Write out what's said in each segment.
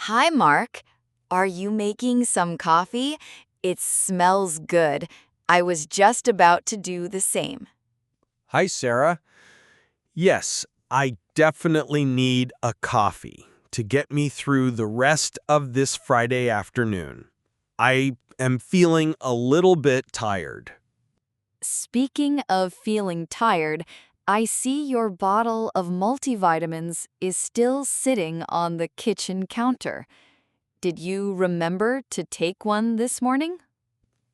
Hi, Mark. Are you making some coffee? It smells good. I was just about to do the same. Hi, Sarah. Yes, I definitely need a coffee to get me through the rest of this Friday afternoon. I am feeling a little bit tired. Speaking of feeling tired, I see your bottle of multivitamins is still sitting on the kitchen counter. Did you remember to take one this morning?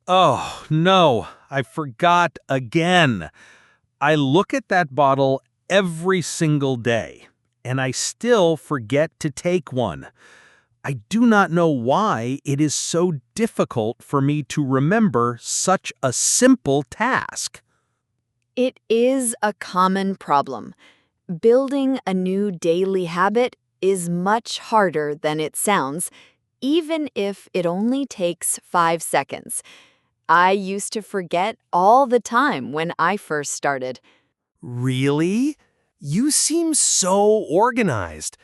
Oh, no, I forgot again. I look at that bottle every single day, and I still forget to take one. I do not know why it is so difficult for me to remember such a simple task. It is a common problem. Building a new daily habit is much harder than it sounds, even if it only takes 5 seconds. I used to forget all the time when I first started. Really? You seem so organized.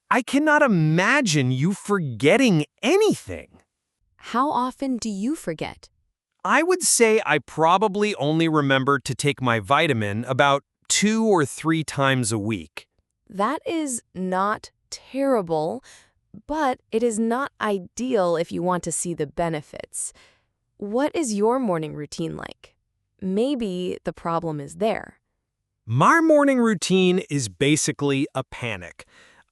I cannot imagine you forgetting anything. How often do you forget? I would say I probably only remember to take my vitamin about 2 or 3 times a week. That is not terrible, but it is not ideal if you want to see the benefits. What is your morning routine like? Maybe the problem is there. My morning routine is basically a panic.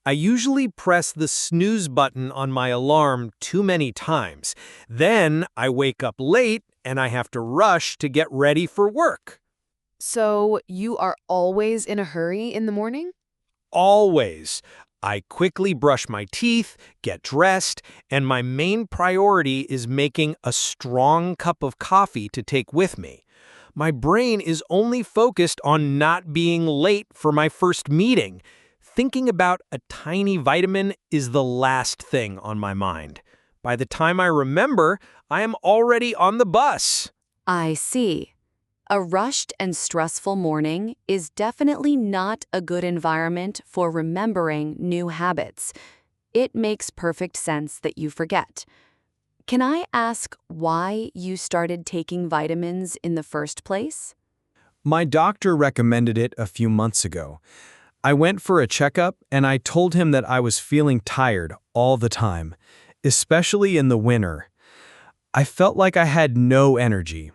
I usually press the snooze button on my alarm too many times. Then I wake up late and I have to rush to get ready for work. So you are always in a hurry in the morning? Always. I quickly brush my teeth, get dressed, and my main priority is making a strong cup of coffee to take with me. My brain is only focused on not being late for my first meeting. Thinking about a tiny vitamin is the last thing on my mind. By the time I remember, I am already on the bus. I see. A rushed and stressful morning is definitely not a good environment for remembering new habits. It makes perfect sense that you forget. Can I ask why you started taking vitamins in the first place? My doctor recommended it a few months ago. I went for a checkup and I told him that I was feeling tired all the time, especially in the winter. I felt like I had no energy.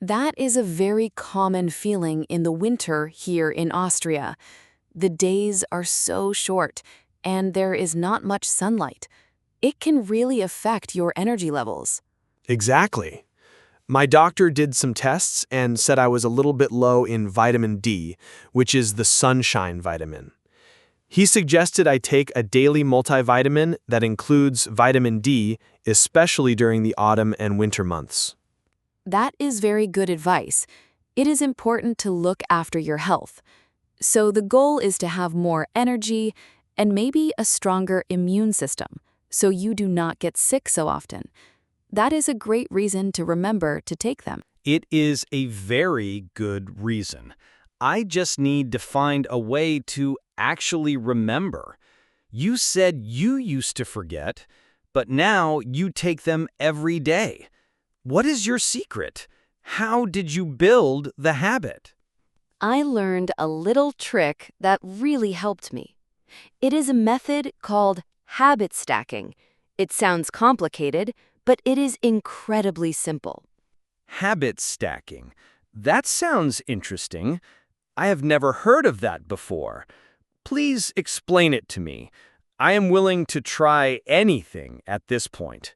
That is a very common feeling in the winter here in Austria. The days are so short, and there is not much sunlight. It can really affect your energy levels. Exactly. My doctor did some tests and said I was a little bit low in vitamin D, which is the sunshine vitamin. He suggested I take a daily multivitamin that includes vitamin D, especially during the autumn and winter months. That is very good advice. It is important to look after your health. So the goal is to have more energy and maybe a stronger immune system so you do not get sick so often. That is a great reason to remember to take them. It is a very good reason. I just need to find a way to actually remember. You said you used to forget, but now you take them every day. What is your secret? How did you build the habit? I learned a little trick that really helped me. It is a method called habit stacking. It sounds complicated, but it is incredibly simple. Habit stacking. That sounds interesting. I have never heard of that before. Please explain it to me. I am willing to try anything at this point.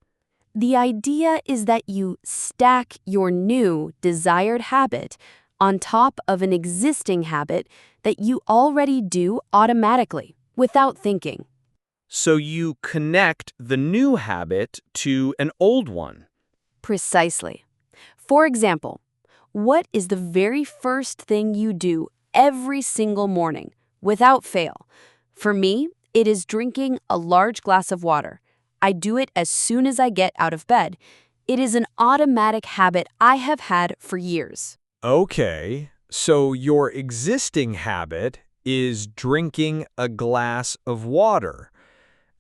The idea is that you stack your new desired habit on top of an existing habit that you already do automatically without thinking. So you connect the new habit to an old one. Precisely. For example, what is the very first thing you do every single morning without fail? For me, it is drinking a large glass of water. I do it as soon as I get out of bed. It is an automatic habit I have had for years. Okay, so your existing habit is drinking a glass of water.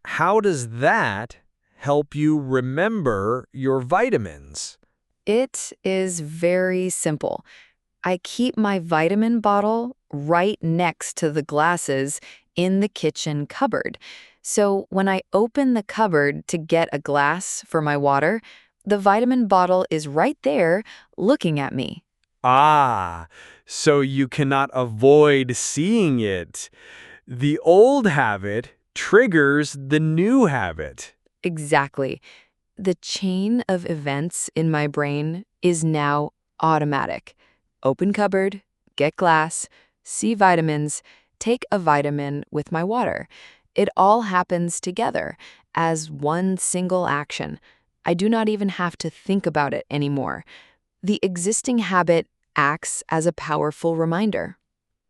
how does that help you remember your vitamins? It is very simple. I keep my vitamin bottle right next to the glasses in the kitchen cupboard. So when I open the cupboard to get a glass for my water, the vitamin bottle is right there looking at me. Ah, so you cannot avoid seeing it. The old habit triggers the new habit. Exactly. The chain of events in my brain is now automatic. Open cupboard, get glass, see vitamins, take a vitamin with my water. It all happens together as one single action. I do not even have to think about it anymore. The existing habit acts as a powerful reminder.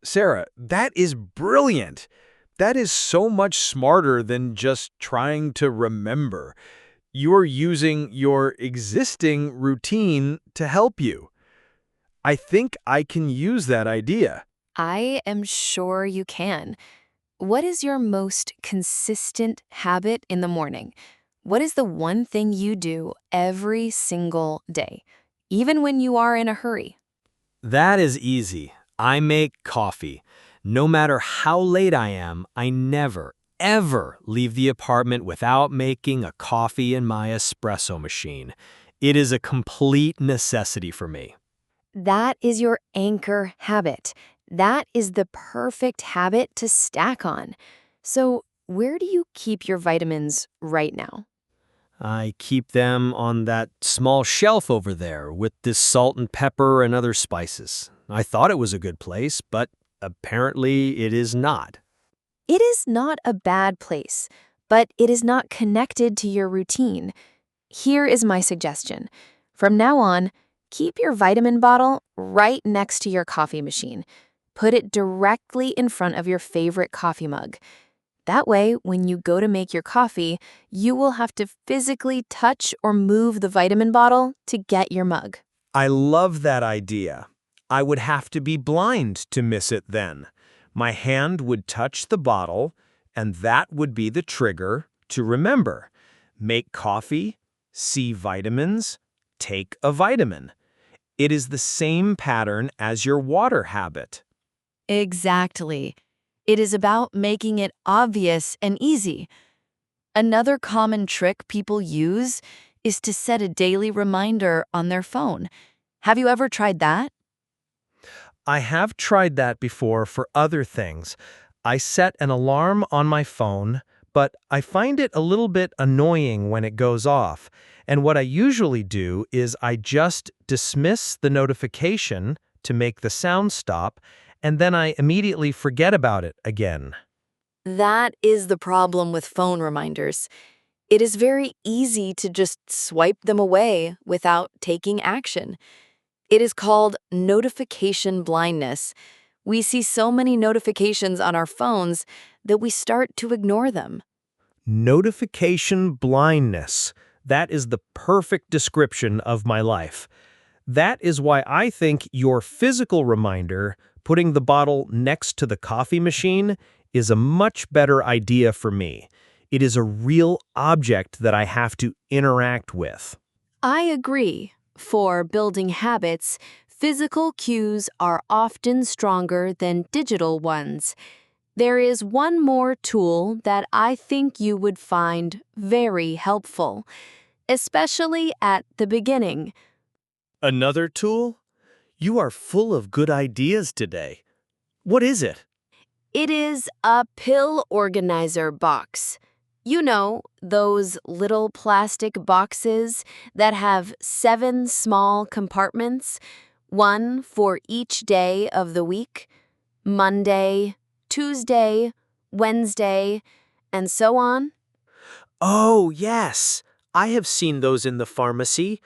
Sarah, that is brilliant. That is so much smarter than just trying to remember. You're using your existing routine to help you. I think I can use that idea. I am sure you can. What is your most consistent habit in the morning? What is the one thing you do every single day, even when you are in a hurry? That is easy. I make coffee. No matter how late I am, I never, ever leave the apartment without making a coffee in my espresso machine. It is a complete necessity for me. That is your anchor habit. That is the perfect habit to stack on. So, where do you keep your vitamins right now? I keep them on that small shelf over there with this salt and pepper and other spices. I thought it was a good place, but apparently it is not. It is not a bad place, but it is not connected to your routine. Here is my suggestion. From now on, keep your vitamin bottle right next to your coffee machine. Put it directly in front of your favorite coffee mug. That way, when you go to make your coffee, you will have to physically touch or move the vitamin bottle to get your mug. I love that idea. I would have to be blind to miss it then. My hand would touch the bottle, and that would be the trigger to remember. Make coffee, see vitamins, take a vitamin. It is the same pattern as your water habit. Exactly. It is about making it obvious and easy. Another common trick people use is to set a daily reminder on their phone. Have you ever tried that? I have tried that before for other things. I set an alarm on my phone, but I find it a little bit annoying when it goes off. And what I usually do is I just dismiss the notification to make the sound stop, and then I immediately forget about it again. That is the problem with phone reminders. It is very easy to just swipe them away without taking action. It is called notification blindness. We see so many notifications on our phones that we start to ignore them. Notification blindness. That is the perfect description of my life. That is why I think your physical reminder, putting the bottle next to the coffee machine, is a much better idea for me. It is a real object that I have to interact with. I agree. For building habits, physical cues are often stronger than digital ones. There is one more tool that I think you would find very helpful, especially at the beginning. Another tool? You are full of good ideas today. What is it? It is a pill organizer box. You know, those little plastic boxes that have 7 small compartments, one for each day of the week, Monday, Tuesday, Wednesday, and so on. Oh, yes. I have seen those in the pharmacy.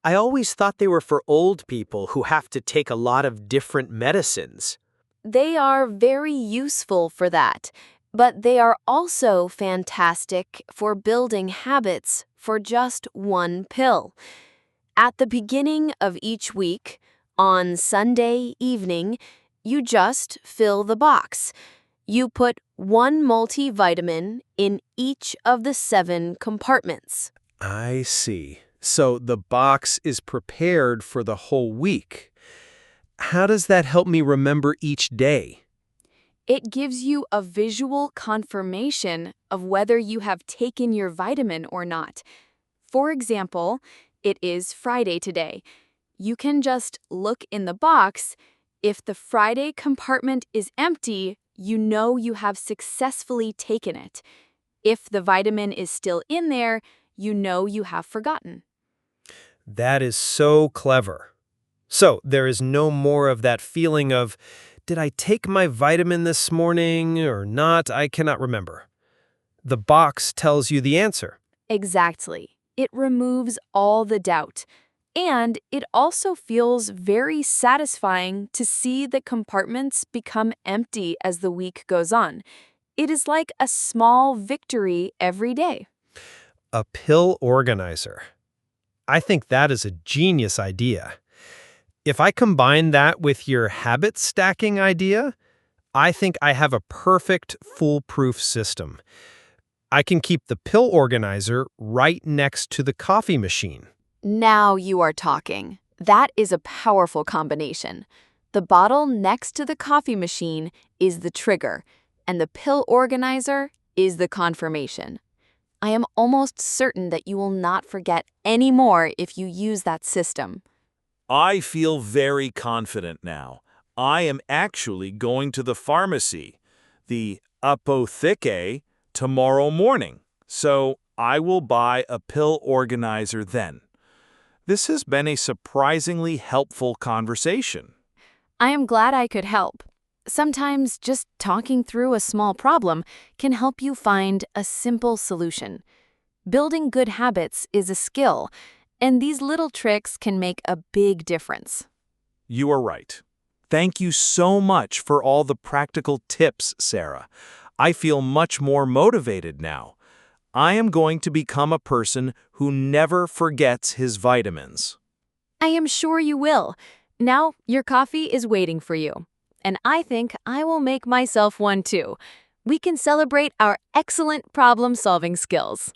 I always thought they were for old people who have to take a lot of different medicines. They are very useful for that, but they are also fantastic for building habits for just one pill. At the beginning of each week, on Sunday evening, you just fill the box. You put one multivitamin in each of the 7 compartments. I see. So the box is prepared for the whole week. How does that help me remember each day? It gives you a visual confirmation of whether you have taken your vitamin or not. For example, it is Friday today. You can just look in the box. If the Friday compartment is empty, you know you have successfully taken it. If the vitamin is still in there, you know you have forgotten. That is so clever. So there is no more of that feeling of, did I take my vitamin this morning or not? I cannot remember. The box tells you the answer. Exactly. It removes all the doubt. And it also feels very satisfying to see the compartments become empty as the week goes on. It is like a small victory every day. A pill organizer. I think that is a genius idea. If I combine that with your habit stacking idea, I think I have a perfect foolproof system. I can keep the pill organizer right next to the coffee machine. Now you are talking. That is a powerful combination. The bottle next to the coffee machine is the trigger, and the pill organizer is the confirmation. I am almost certain that you will not forget any more if you use that system. I feel very confident now. I am actually going to the pharmacy, the apotheke, tomorrow morning, so I will buy a pill organizer then. This has been a surprisingly helpful conversation. I am glad I could help. Sometimes just talking through a small problem can help you find a simple solution. Building good habits is a skill, and these little tricks can make a big difference. You are right. Thank you so much for all the practical tips, Sarah. I feel much more motivated now. I am going to become a person who never forgets his vitamins. I am sure you will. Now your coffee is waiting for you. And I think I will make myself one too. We can celebrate our excellent problem-solving skills.